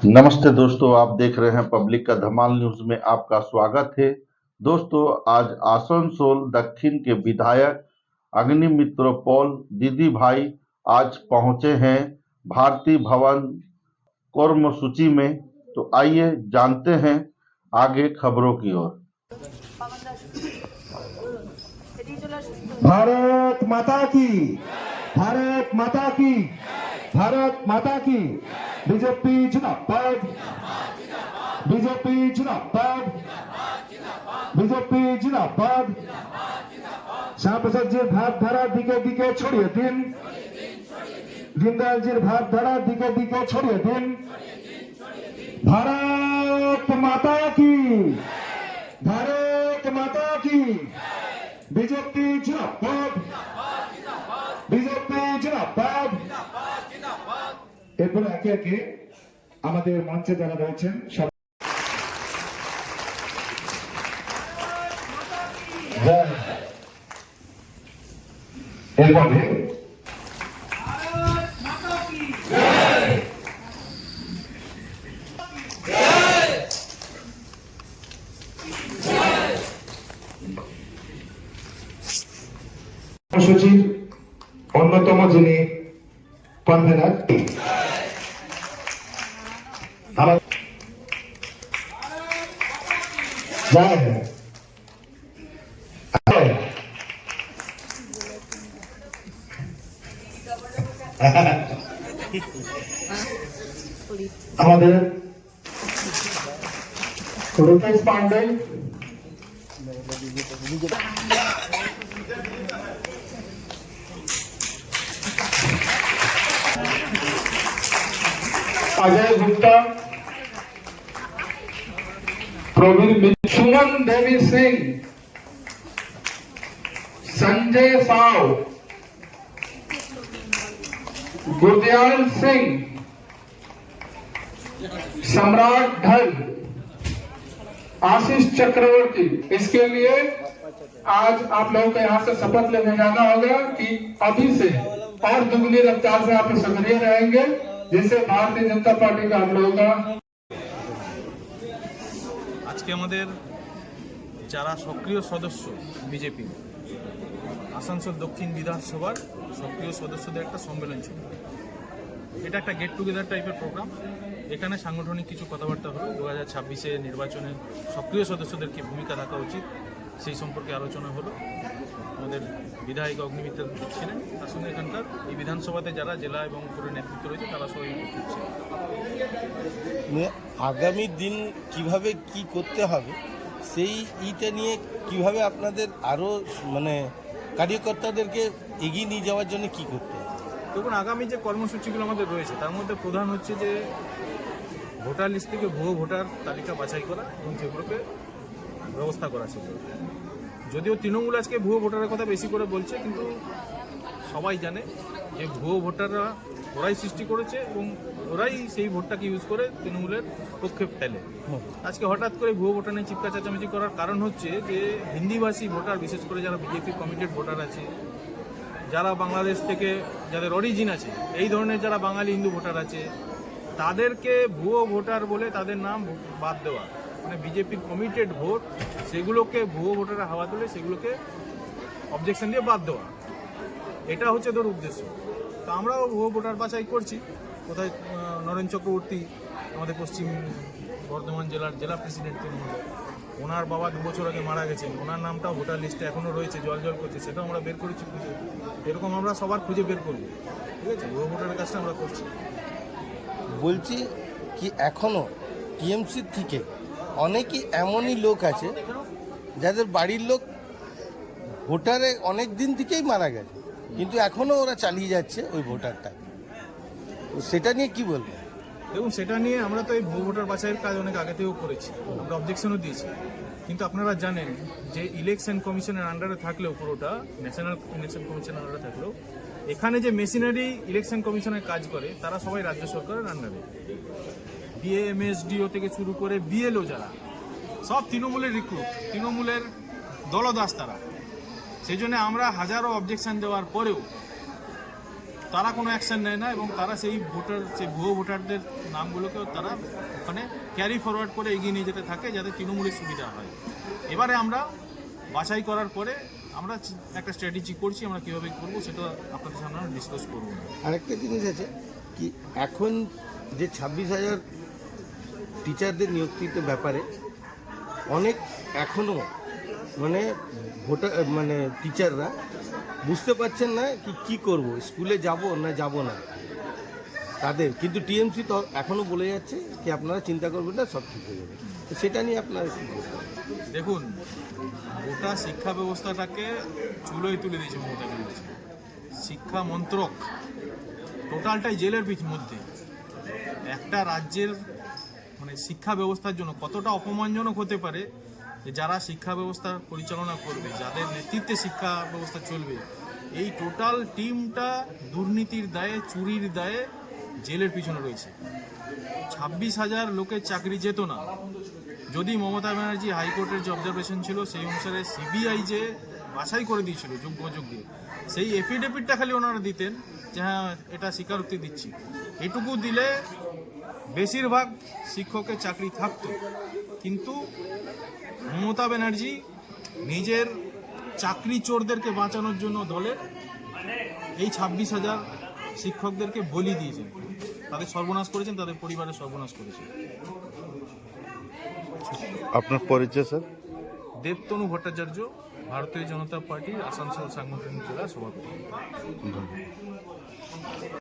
नमस्ते दोस्तों, आप देख रहे हैं पब्लिक का धमाल न्यूज में आपका स्वागत है। दोस्तों, आज आसनसोल दक्षिण के विधायक अग्निमित्र पॉल दीदी भाई आज पहुंचे हैं भारती भवन कर्मसूची में। तो आइए जानते हैं आगे खबरों की ओर। भारत माता की, भारत माता की, भारत माता की। बीजेपी जिंदाबाद, बीजेपी जिंदाबाद, बीजेपी जिंदाबाद। श्याम प्रसाद जी भावधारा दिके दिके छोड़िए दिन, दीनदयाल जी भावधारा दिके दिके छोड़िए दिन। भारत माता की, भारत माता की। बीजेपी जिंदाबाद, बीजेपी जिंदाबाद। এরপরে একে একে আমাদের মঞ্চে যারা রয়েছেন সব এরপরে কর্মসূচির অন্যতম যিনি কনভেনার আমাদের রূপেশ পান্ডে, अजय गुप्ता, प्रवीण, सुमन देवी सिंह, संजय साव, गुरदयाल सिंह, सम्राट ढल, आशीष चक्रवर्ती। इसके लिए आज आप लोगों को यहाँ से शपथ लेने जाना होगा कि अभी से और दुगनी रफ्तार से आप सक्रिय रहेंगे, जिससे भारतीय जनता पार्टी का हम लोगों का আজকে আমাদের যারা সক্রিয় সদস্য বিজেপি আসানসোল দক্ষিণ বিধানসভার সক্রিয় সদস্যদের একটা সম্মেলন ছিল। এটা একটা গেট টুগেদার টাইপের প্রোগ্রাম। এখানে সাংগঠনিক কিছু কথাবার্তা হলো। 2026-এ নির্বাচনে সক্রিয় সদস্যদের কি ভূমিকা থাকা উচিত সেই সম্পর্কে আলোচনা হলো। আমাদের বিধায়ক অগ্নিমিত্র ছিলেন, তার সঙ্গে এখানকার এই বিধানসভাতে যারা জেলা এবং পুরো নেতৃত্ব রয়েছে তারা সবাই উপস্থিত ছিলেন। আগামী দিন কিভাবে কি করতে হবে সেই ইটা নিয়ে কিভাবে আপনাদের আরও কার্যকর্তাদেরকে এগিয়ে নিয়ে যাওয়ার জন্য কি করতে হবে? দেখুন, আগামী যে কর্মসূচিগুলো আমাদের রয়েছে তার মধ্যে প্রধান হচ্ছে যে ভোটার লিস্ট থেকে ভুয়ো ভোটার তালিকা বাছাই করা এবং সেগুলোকে ব্যবস্থা করা ছিল। যদিও তৃণমূল আজকে ভুয়ো ভোটারের কথা বেশি করে বলছে, কিন্তু সবাই জানে যে ভুয়ো ভোটাররা ওরাই সৃষ্টি করেছে এবং ওরাই সেই ভোটটাকে ইউজ করে তৃণমূলের পক্ষে ফেলে। আজকে হঠাৎ করে ভুয়ো ভোটার নিয়ে চিৎকার চেঁচামেচি করার কারণ হচ্ছে যে হিন্দিভাষী ভোটার, বিশেষ করে যারা বিজেপি কমিটেড ভোটার আছে, যারা বাংলাদেশ থেকে যাদের অরিজিন আছে, এই ধরনের যারা বাঙালি হিন্দু ভোটার আছে, তাদেরকে ভুয়ো ভোটার বলে তাদের নাম বাদ দেওয়া, মানে বিজেপির কমিটেড ভোট সেগুলোকে ভুয়ো ভোটারে হাওয়া তুলে সেগুলোকে অবজেকশন দিয়ে বাদ দেওয়া, এটা হচ্ছে তোর উদ্দেশ্য। তো আমরাও ভুয়ো ভোটার বাছাই করছি। কোথায় নরেন চক্রবর্তী আমাদের পশ্চিম বর্ধমান জেলার জেলা প্রেসিডেন্ট তৃণমূল, ওনার বাবা 2 বছর আগে মারা গেছেন, ওনার নামটাও ভোটার লিস্টে এখনও রয়েছে, জল জল করছে, সেটাও আমরা বের করেছি খুঁজে। এরকম আমরা সবার খুঁজে বের করব, ঠিক আছে? ভুয়ো ভোটারের কাজটা আমরা করছি। বলছি কি এখনও টিএমসি থেকে অনেকই এমনই লোক আছে যাদের বাড়ির লোক ভোটারে অনেক দিন থেকেই মারা গেছে, কিন্তু এখনও ওরা চালিয়ে যাচ্ছে ওই ভোটারটা। সেটা নিয়ে কি বলবো? দেখুন, সেটা নিয়ে আমরা তো এই ভুয়ো ভোটার বাছাইয়ের কাজ অনেক আগে থেকেও করেছি, আমরা অবজেকশনও দিয়েছি। কিন্তু আপনারা জানেন যে ইলেকশন কমিশনের আন্ডারে থাকলেও, পুরোটা ন্যাশনাল ইলেকশন কমিশনের আন্ডারে থাকলেও, এখানে যে মেশিনারি ইলেকশন কমিশনের কাজ করে তারা সবাই রাজ্য সরকারের আন্ডারে। বিএমএসডিও থেকে শুরু করে বিএলও যারা সব তৃণমূলের রিক্রুট, তৃণমূলের দলদাস তারা। সেই জন্য আমরা হাজারো অবজেকশন দেওয়ার পরেও তারা কোনো অ্যাকশন নেয় না এবং তারা সেই ভুয়ো ভোটারদের নামগুলোকেও তারা ওখানে ক্যারি ফরওয়ার্ড করে এগিয়ে নিয়ে যেতে থাকে যাতে তৃণমূলের সুবিধা হয়। এবারে আমরা বাছাই করার পরে আমরা একটা স্ট্র্যাটেজি করছি, আমরা কীভাবে করবো সেটা আপনাদের সামনে আমরা ডিসকাস করবো। আরেকটা জিনিস আছে কি, এখন যে 26,000 টিচারদের নিয়োগকৃত ব্যাপারে অনেক এখনও মানে টিচাররা বুঝতে পারছেন না কি করব, স্কুলে যাব না যাব না তাদের, কিন্তু টিএমসি তো এখনও বলে যাচ্ছে কি আপনারা চিন্তা করবেন না, সব ঠিক হয়ে যাবে। তো সেটা নিয়ে আপনারা কী করবেন? দেখুন, গোটা শিক্ষা ব্যবস্থাটাকে চুলোয় তুলে দিয়েছে মমতা ব্যানার্জি। শিক্ষা মন্ত্রক টোটালটাই জেলের মধ্যে। একটা রাজ্যের মানে শিক্ষা ব্যবস্থার জন্য কতটা অপমানজনক হতে পারে যে যারা শিক্ষা ব্যবস্থা পরিচালনা করবে, যাদের নেতৃত্বে শিক্ষা ব্যবস্থা চলবে, এই টোটাল টিমটা দুর্নীতির দায়ে, চুরির দায়ে জেলের পিছনে রয়েছে। 26,000 লোকের চাকরি যেত না যদি মমতা ব্যানার্জি হাইকোর্টের যে অবজারভেশন ছিল সেই অনুসারে সিবিআই যে বাছাই করে দিয়েছিল যোগ্য, সেই এফিডেভিটটা খালি ওনারা দিতেন যে হ্যাঁ এটা স্বীকারোক্তি দিচ্ছি, এটুকু দিলে বেশিরভাগ শিক্ষকের চাকরি থাকতো। কিন্তু মমতা ব্যানার্জি নিজের চাকরি চোরদেরকে বাঁচানোর জন্য দলের এই 26,000 শিক্ষকদেরকে বলি দিয়েছেন, তাদের সর্বনাশ করেছেন, তাদের পরিবারের সর্বনাশ করেছেন। আপনার পরিচয় স্যার? দেবতনু ভট্টাচার্য, ভারতীয় জনতা পার্টির আসানসোল সাংগঠনিক জেলা সভাপতি।